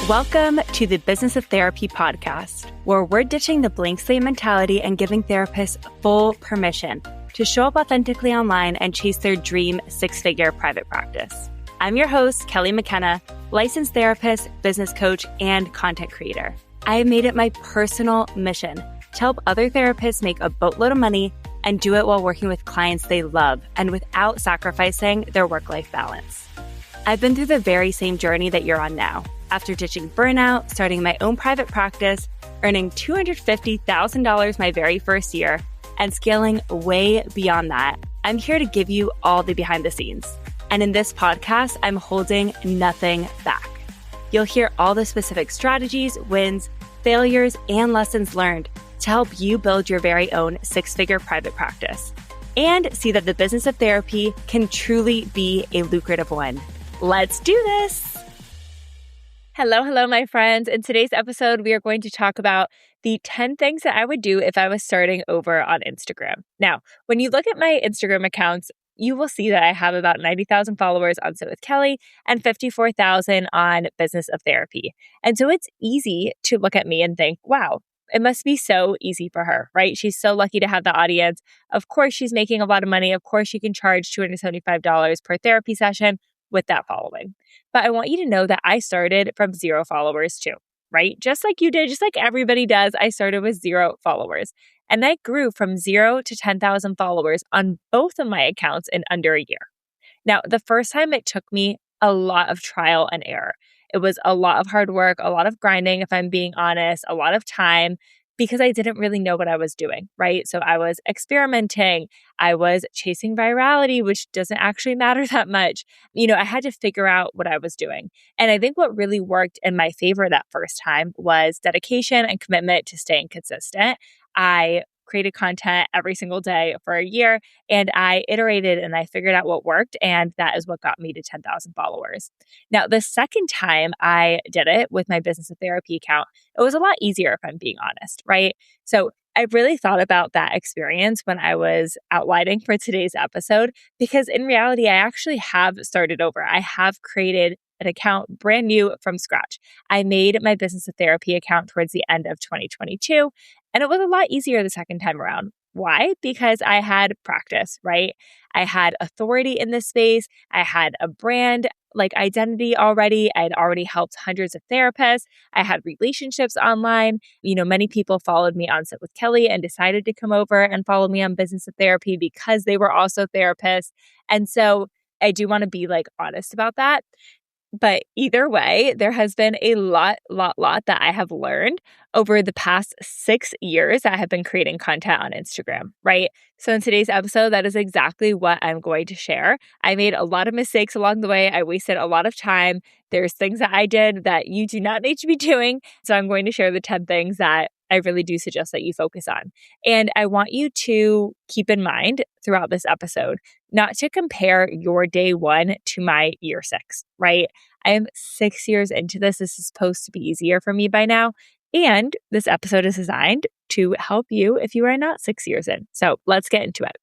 Welcome to the Business of Therapy podcast, where we're ditching the blank slate mentality and giving therapists full permission to show up authentically online and chase their dream six-figure private practice. I'm your host, Kelly McKenna, licensed therapist, business coach, and content creator. I have made it my personal mission to help other therapists make a boatload of money and do it while working with clients they love and without sacrificing their work-life balance. I've been through the very same journey that you're on now. After ditching burnout, starting my own private practice, earning $250,000 my very first year, and scaling way beyond that, I'm here to give you all the behind the scenes. And in this podcast, I'm holding nothing back. You'll hear all the specific strategies, wins, failures, and lessons learned to help you build your very own six-figure private practice and see that the business of therapy can truly be a lucrative one. Let's do this. Hello, my friends. In today's episode, we are going to talk about the 10 things that I would do if I was starting over on Instagram. Now, when you look at my Instagram accounts, you will see that I have about 90,000 followers on Sit with Kelly and 54,000 on Business of Therapy. And so it's easy to look at me and think, wow, it must be so easy for her, right? She's so lucky to have the audience. Of course, she's making a lot of money. Of course, she can charge $275 per therapy session with that following. But I want you to know that I started from 0 followers too, right? Just like you did, just like everybody does, I started with 0 followers. And I grew from 0 to 10,000 followers on both of my accounts in under a year. Now, the first time it took me a lot of trial and error. It was a lot of hard work, a lot of grinding, if I'm being honest, a lot of time, because I didn't really know what I was doing, right? So I was experimenting. I was chasing virality, which doesn't actually matter that much. I had to figure out what I was doing. And I think what really worked in my favor that first time was dedication and commitment to staying consistent. I created content every single day for a year, and I iterated and I figured out what worked, and that is what got me to 10,000 followers. Now, the second time I did it with my Business of Therapy account, it was a lot easier if I'm being honest, right? So I really thought about that experience when I was outlining for today's episode, because in reality, I actually have started over. I have created an account brand new from scratch. I made my Business of Therapy account towards the end of 2022, and it was a lot easier the second time around. Why? Because I had practice, right? I had authority in this space. I had a brand identity already. I had already helped hundreds of therapists. I had relationships online. Many people followed me on Sit with Kelly and decided to come over and follow me on Business of Therapy because they were also therapists. And so I do want to be honest about that. But either way, there has been a lot that I have learned over the past 6 years I have been creating content on Instagram, right? So in today's episode, that is exactly what I'm going to share. I made a lot of mistakes along the way. I wasted a lot of time. There's things that I did that you do not need to be doing. So I'm going to share the 10 things that I really do suggest that you focus on. And I want you to keep in mind throughout this episode, not to compare your day 1 to my year 6, right? I am 6 years into this. This is supposed to be easier for me by now. And this episode is designed to help you if you are not 6 years in. So let's get into it.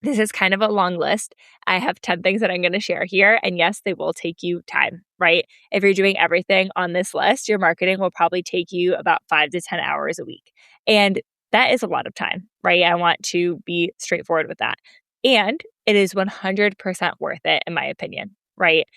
This is kind of a long list. I have 10 things that I'm going to share here. And yes, they will take you time, right? If you're doing everything on this list, your marketing will probably take you about 5 to 10 hours a week. And that is a lot of time, right? I want to be straightforward with that. And it is 100% worth it, in my opinion, right?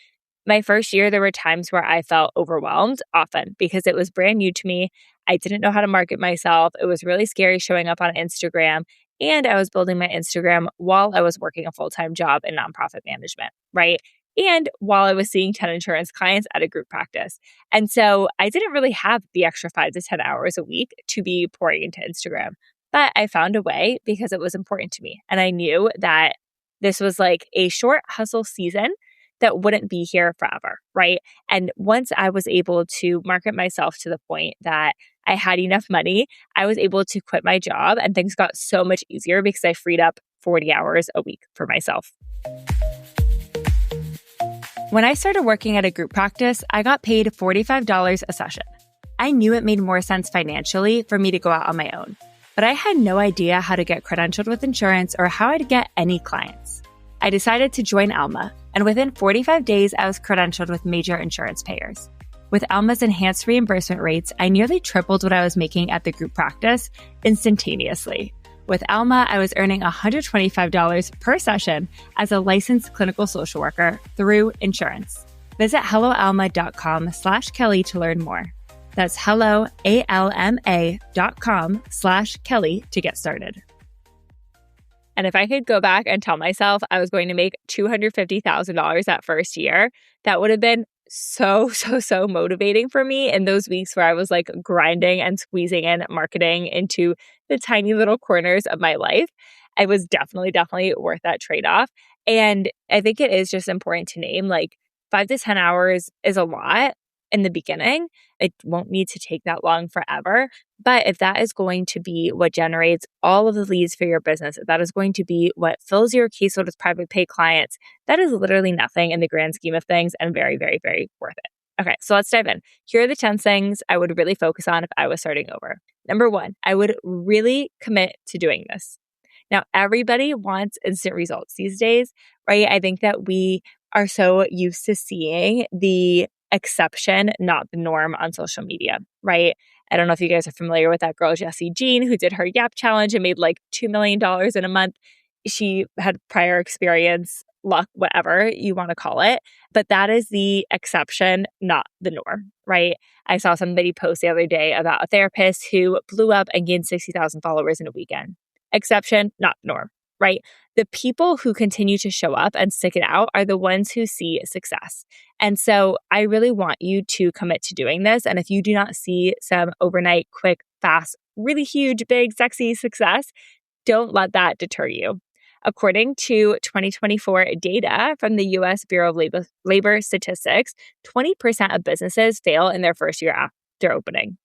My first year, there were times where I felt overwhelmed often because it was brand new to me. I didn't know how to market myself. It was really scary showing up on Instagram. And I was building my Instagram while I was working a full-time job in nonprofit management, right? And while I was seeing 10 insurance clients at a group practice. And so I didn't really have the extra 5 to 10 hours a week to be pouring into Instagram. But I found a way because it was important to me. And I knew that this was a short hustle season that wouldn't be here forever, right? And once I was able to market myself to the point that I had enough money, I was able to quit my job and things got so much easier because I freed up 40 hours a week for myself. When I started working at a group practice, I got paid $45 a session. I knew it made more sense financially for me to go out on my own, but I had no idea how to get credentialed with insurance or how I'd get any clients. I decided to join Alma, and within 45 days, I was credentialed with major insurance payers. With Alma's enhanced reimbursement rates, I nearly tripled what I was making at the group practice instantaneously. With Alma, I was earning $125 per session as a licensed clinical social worker through insurance. Visit helloalma.com/Kelly to learn more. That's helloalma.com/Kelly to get started. And if I could go back and tell myself I was going to make $250,000 that first year, that would have been so motivating for me in those weeks where I was like grinding and squeezing in marketing into the tiny little corners of my life. It was definitely worth that trade-off. And I think it is just important to name, like, 5 to 10 hours is a lot in the beginning. It won't need to take that long forever. But if that is going to be what generates all of the leads for your business, if that is going to be what fills your caseload with private pay clients, that is literally nothing in the grand scheme of things and very worth it. Okay, so let's dive in. Here are the 10 things I would really focus on if I was starting over. Number 1, I would really commit to doing this. Now, everybody wants instant results these days, right? I think that we are so used to seeing the exception, not the norm on social media, right? I don't know if you guys are familiar with that girl, Jessie Jean, who did her Yap challenge and made like $2 million in a month. She had prior experience, luck, whatever you want to call it. But that is the exception, not the norm, right? I saw somebody post the other day about a therapist who blew up and gained 60,000 followers in a weekend. Exception, not norm, right? The people who continue to show up and stick it out are the ones who see success. And so I really want you to commit to doing this. And if you do not see some overnight, quick, fast, really huge, big, sexy success, don't let that deter you. According to 2024 data from the U.S. Bureau of Labor Statistics, 20% of businesses fail in their first year after opening.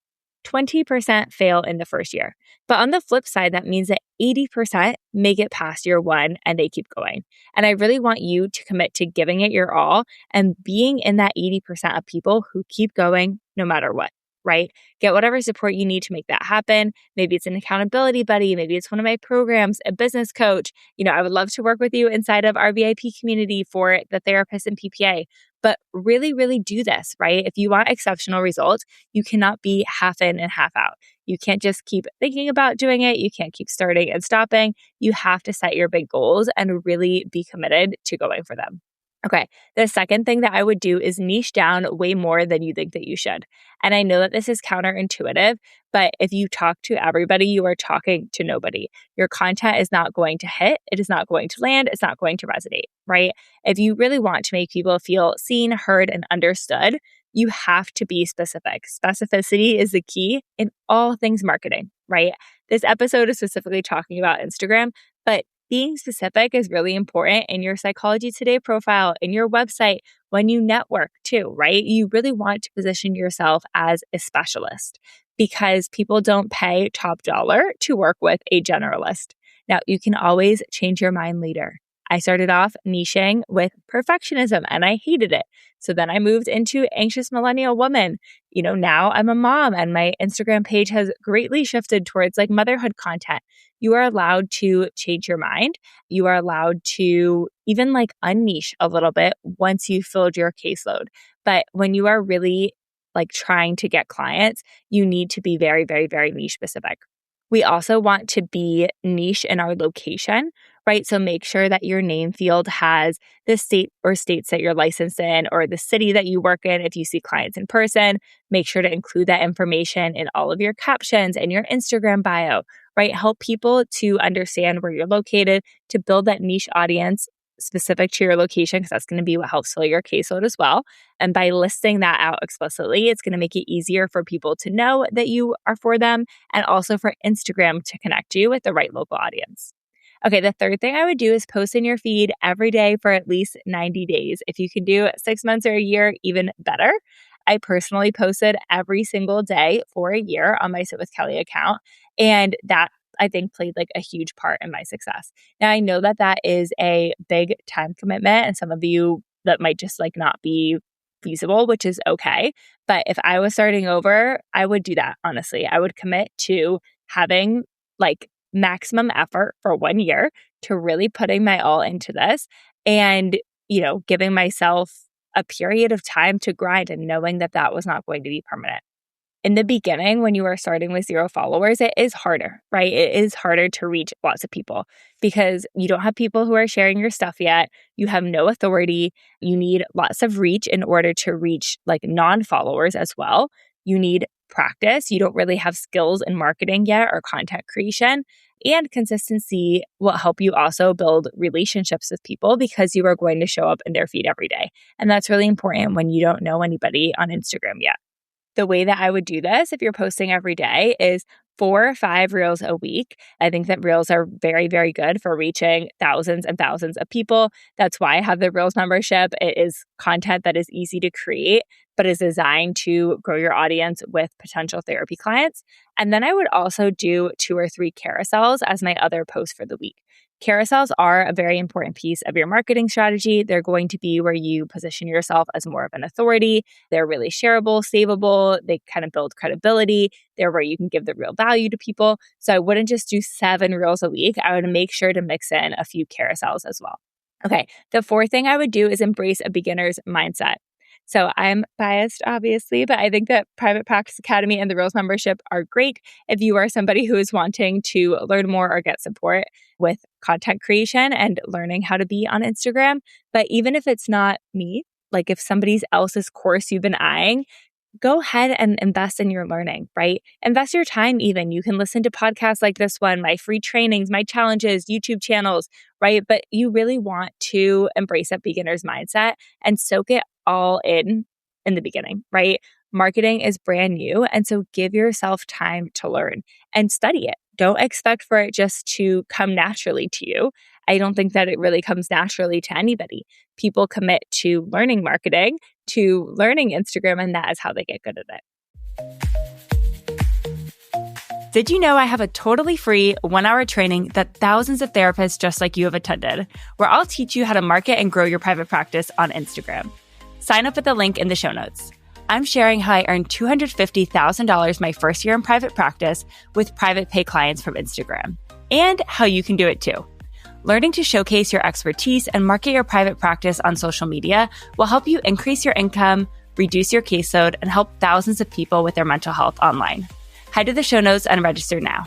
20% fail in the first year. But on the flip side, that means that 80% make it past year 1 and they keep going. And I really want you to commit to giving it your all and being in that 80% of people who keep going no matter what, right? Get whatever support you need to make that happen. Maybe it's an accountability buddy. Maybe it's one of my programs, a business coach. I would love to work with you inside of our VIP community for the therapist and PPA. But really do this, right? If you want exceptional results, you cannot be half in and half out. You can't just keep thinking about doing it. You can't keep starting and stopping. You have to set your big goals and really be committed to going for them. Okay, the second thing that I would do is niche down way more than you think that you should. And I know that this is counterintuitive, but if you talk to everybody, you are talking to nobody. Your content is not going to hit. It is not going to land. It's not going to resonate, right? If you really want to make people feel seen, heard, and understood, you have to be specific. Specificity is the key in all things marketing, right? This episode is specifically talking about Instagram, but being specific is really important in your Psychology Today profile, in your website, when you network too, right? You really want to position yourself as a specialist because people don't pay top dollar to work with a generalist. Now, you can always change your mind later. I started off niching with perfectionism and I hated it. So then I moved into anxious millennial woman. Now I'm a mom and my Instagram page has greatly shifted towards like motherhood content. You are allowed to change your mind. You are allowed to even like unniche a little bit once you've filled your caseload. But when you are really like trying to get clients, you need to be very niche specific. We also want to be niche in our location, right? So make sure that your name field has the state or states that you're licensed in or the city that you work in. If you see clients in person, make sure to include that information in all of your captions and your Instagram bio, right? Help people to understand where you're located, to build that niche audience specific to your location, because that's going to be what helps fill your caseload as well. And by listing that out explicitly, it's going to make it easier for people to know that you are for them and also for Instagram to connect you with the right local audience. Okay, the third thing I would do is post in your feed every day for at least 90 days. If you can do 6 months or a year, even better. I personally posted every single day for a year on my Sit with Kelly account, and that I think played like a huge part in my success. Now, I know that that is a big time commitment and some of you that might just like not be feasible, which is okay. But if I was starting over, I would do that. Honestly, I would commit to having like maximum effort for 1 year to really putting my all into this and, giving myself a period of time to grind and knowing that that was not going to be permanent. In the beginning, when you are starting with 0 followers, it is harder, right? It is harder to reach lots of people because you don't have people who are sharing your stuff yet. You have no authority. You need lots of reach in order to reach like non-followers as well. You need practice. You don't really have skills in marketing yet or content creation. And consistency will help you also build relationships with people because you are going to show up in their feed every day. And that's really important when you don't know anybody on Instagram yet. The way that I would do this, if you're posting every day, is 4 or 5 reels a week. I think that reels are very, very good for reaching thousands and thousands of people. That's why I have the Reels membership. It is content that is easy to create, but is designed to grow your audience with potential therapy clients. And then I would also do 2 or 3 carousels as my other post for the week. Carousels are a very important piece of your marketing strategy. They're going to be where you position yourself as more of an authority. They're really shareable, savable. They kind of build credibility. They're where you can give the real value to people. So I wouldn't just do 7 reels a week. I would make sure to mix in a few carousels as well. Okay, the 4th thing I would do is embrace a beginner's mindset. So I'm biased, obviously, but I think that Private Practice Academy and the Reels membership are great if you are somebody who is wanting to learn more or get support with content creation and learning how to be on Instagram. But even if it's not me, like if somebody else's course you've been eyeing, go ahead and invest in your learning, right? Invest your time even. You can listen to podcasts like this one, my free trainings, my challenges, YouTube channels, right? But you really want to embrace that beginner's mindset and soak it all in the beginning, right? Marketing is brand new. And so give yourself time to learn and study it. Don't expect for it just to come naturally to you. I don't think that it really comes naturally to anybody. People commit to learning marketing, to learning Instagram, and that is how they get good at it. Did you know I have a totally free 1-hour training that thousands of therapists just like you have attended, where I'll teach you how to market and grow your private practice on Instagram? Sign up at the link in the show notes. I'm sharing how I earned $250,000 my first year in private practice with private pay clients from Instagram, and how you can do it too. Learning to showcase your expertise and market your private practice on social media will help you increase your income, reduce your caseload, and help thousands of people with their mental health online. Head to the show notes and register now.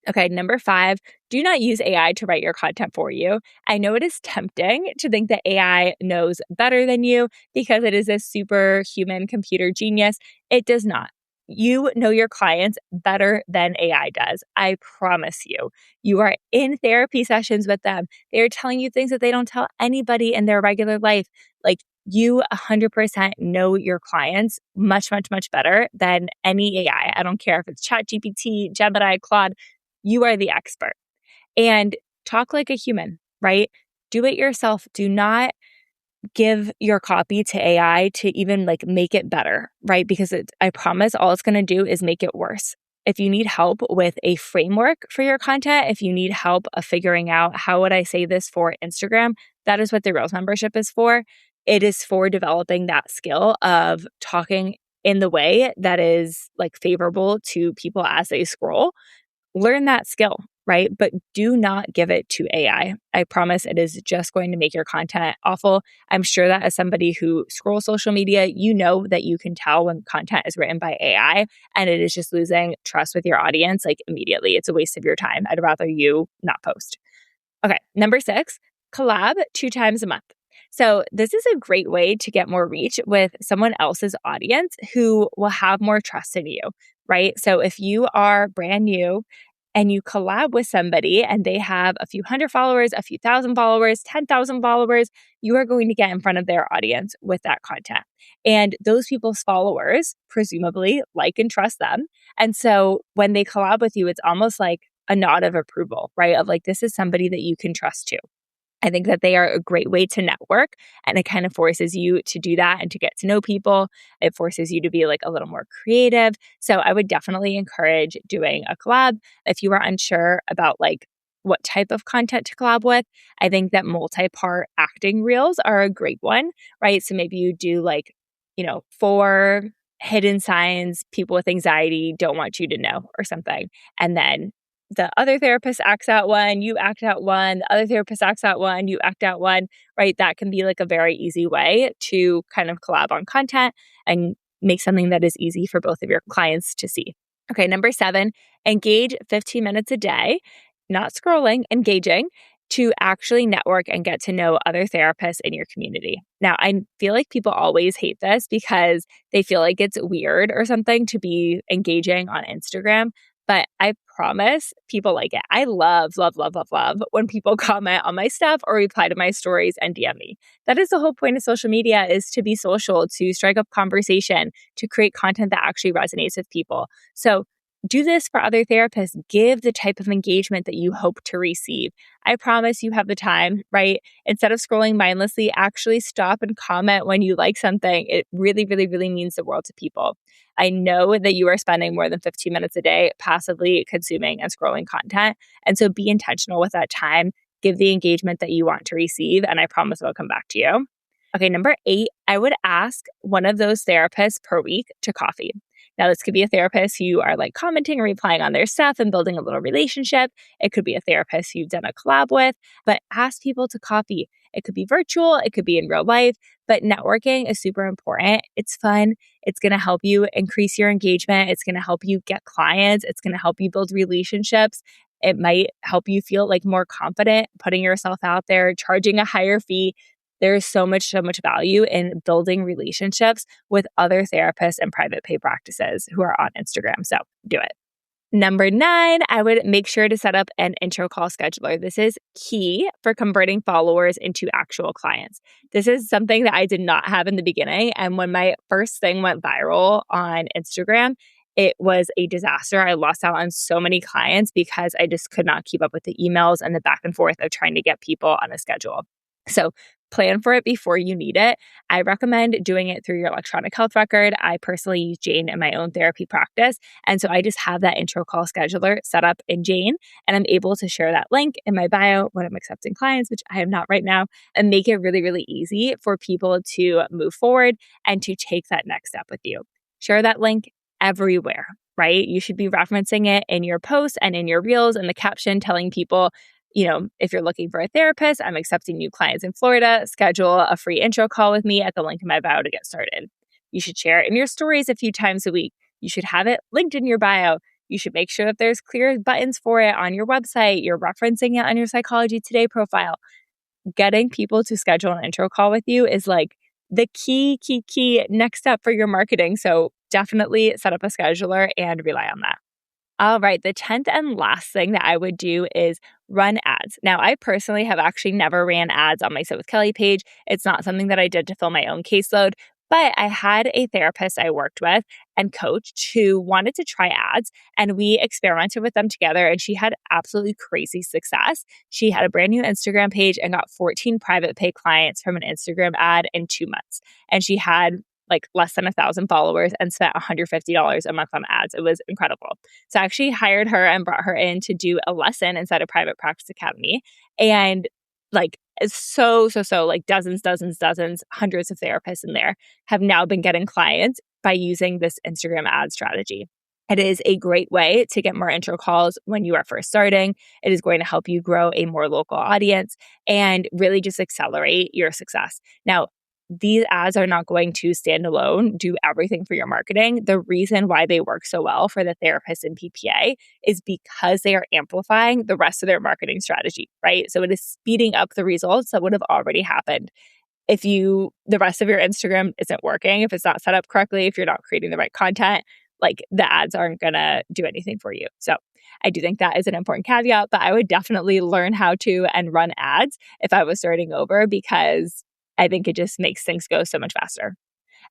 Okay, number 5, do not use AI to write your content for you. I know it is tempting to think that AI knows better than you because it is a superhuman computer genius. It does not. You know your clients better than AI does. I promise you. You are in therapy sessions with them. They are telling you things that they don't tell anybody in their regular life. Like, you 100% know your clients much, much, much better than any AI. I don't care if it's ChatGPT, Gemini, Claude. You are the expert. And talk like a human, right? Do it yourself. Do not give your copy to AI to even like make it better, right? Because I promise all it's going to do is make it worse. If you need help with a framework for your content, if you need help of figuring out how would I say this for Instagram, that is what the Reels membership is for. It is for developing that skill of talking in the way that is like favorable to people as they scroll. Learn that skill, right? But do not give it to AI. I promise it is just going to make your content awful. I'm sure that as somebody who scrolls social media, you know that you can tell when content is written by AI and it is just losing trust with your audience like immediately. It's a waste of your time. I'd rather you not post. Okay, number 6, collab 2 times a month. So this is a great way to get more reach with someone else's audience who will have more trust in you, right? So if you are brand new and you collab with somebody and they have a few hundred followers, a few thousand followers, 10,000 followers, you are going to get in front of their audience with that content. And those people's followers presumably like and trust them. And so when they collab with you, it's almost like a nod of approval, right? Of like, this is somebody that you can trust too. I think that they are a great way to network, and it kind of forces you to do that and to get to know people. It forces you to be like a little more creative. So I would definitely encourage doing a collab. If you are unsure about like what type of content to collab with, I think that multi-part acting reels are a great one, right? So maybe you do like, 4 hidden signs people with anxiety don't want you to know or something. And then the other therapist acts out one, you act out one, the other therapist acts out one, you act out one, right? That can be like a very easy way to kind of collab on content and make something that is easy for both of your clients to see. Okay, number 7, engage 15 minutes a day, not scrolling, engaging to actually network and get to know other therapists in your community. Now, I feel like people always hate this because they feel like it's weird or something to be engaging on Instagram, but I promise people like it. I love, love, love, love, love when people comment on my stuff or reply to my stories and DM me. That is the whole point of social media, is to be social, to strike up conversation, to create content that actually resonates with people. So do this for other therapists. Give the type of engagement that you hope to receive. I promise you have the time, right? Instead of scrolling mindlessly, actually stop and comment when you like something. It really, really, really means the world to people. I know that you are spending more than 15 minutes a day passively consuming and scrolling content. And so be intentional with that time. Give the engagement that you want to receive, and I promise it'll come back to you. Okay, number 8, I would ask one of those therapists per week to coffee. Now, this could be a therapist who you are like commenting or replying on their stuff and building a little relationship. It could be a therapist who you've done a collab with, but ask people to coffee. It could be virtual, it could be in real life, but networking is super important. It's fun. It's going to help you increase your engagement. It's going to help you get clients. It's going to help you build relationships. It might help you feel like more confident putting yourself out there, charging a higher fee. There is so much value in building relationships with other therapists and private pay practices who are on Instagram. So do it. Number 9, I would make sure to set up an intro call scheduler. This is key for converting followers into actual clients. This is something that I did not have in the beginning. And when my first thing went viral on Instagram, it was a disaster. I lost out on so many clients because I just could not keep up with the emails and the back and forth of trying to get people on a schedule. So plan for it before you need it. I recommend doing it through your electronic health record. I personally use Jane in my own therapy practice. And so I just have that intro call scheduler set up in Jane, and I'm able to share that link in my bio when I'm accepting clients, which I am not right now, and make it really, really easy for people to move forward and to take that next step with you. Share that link everywhere, right? You should be referencing it in your posts and in your reels and the caption telling people, if you're looking for a therapist, I'm accepting new clients in Florida. Schedule a free intro call with me at the link in my bio to get started. You should share it in your stories a few times a week. You should have it linked in your bio. You should make sure that there's clear buttons for it on your website. You're referencing it on your Psychology Today profile. Getting people to schedule an intro call with you is like the key next step for your marketing. So definitely set up a scheduler and rely on that. All right, the 10th and last thing that I would do is run ads. Now, I personally have actually never ran ads on my Sit with Kelly page. It's not something that I did to fill my own caseload, but I had a therapist I worked with and coached who wanted to try ads, and we experimented with them together, and she had absolutely crazy success. She had a brand new Instagram page and got 14 private pay clients from an Instagram ad in 2 months. And she had like less than 1,000 followers and spent $150 a month on ads. It was incredible. So I actually hired her and brought her in to do a lesson inside of Private Practice Academy. And like, it's so, like dozens, hundreds of therapists in there have now been getting clients by using this Instagram ad strategy. It is a great way to get more intro calls when you are first starting. It is going to help you grow a more local audience and really just accelerate your success. Now, these ads are not going to stand alone, do everything for your marketing. The reason why they work so well for the therapists in PPA is because they are amplifying the rest of their marketing strategy, right? So it is speeding up the results that would have already happened. If the rest of your Instagram isn't working, if it's not set up correctly, if you're not creating the right content, like the ads aren't going to do anything for you. So I do think that is an important caveat, but I would definitely learn how to and run ads if I was starting over, because I think it just makes things go so much faster.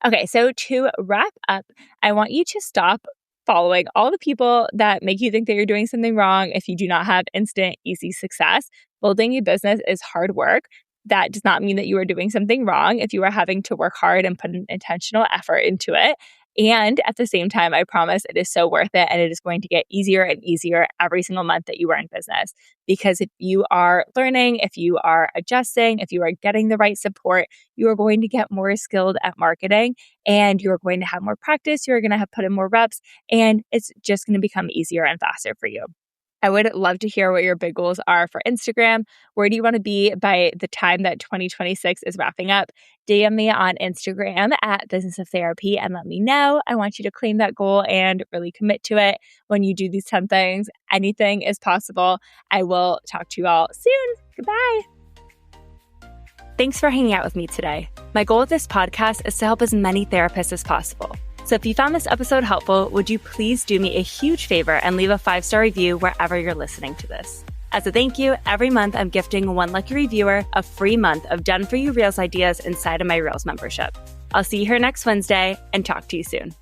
Okay, so to wrap up, I want you to stop following all the people that make you think that you're doing something wrong if you do not have instant, easy success. Building a business is hard work. That does not mean that you are doing something wrong if you are having to work hard and put an intentional effort into it. And at the same time, I promise it is so worth it, and it is going to get easier and easier every single month that you are in business. Because if you are learning, if you are adjusting, if you are getting the right support, you are going to get more skilled at marketing, and you're going to have more practice. You're going to have put in more reps, and it's just going to become easier and faster for you. I would love to hear what your big goals are for Instagram. Where do you want to be by the time that 2026 is wrapping up? DM me on Instagram at Business of Therapy and let me know. I want you to claim that goal and really commit to it. When you do these 10 things, anything is possible. I will talk to you all soon. Goodbye. Thanks for hanging out with me today. My goal with this podcast is to help as many therapists as possible. So if you found this episode helpful, would you please do me a huge favor and leave a 5-star review wherever you're listening to this? As a thank you, every month I'm gifting one lucky reviewer a free month of done-for-you Reels ideas inside of my Reels membership. I'll see you here next Wednesday and talk to you soon.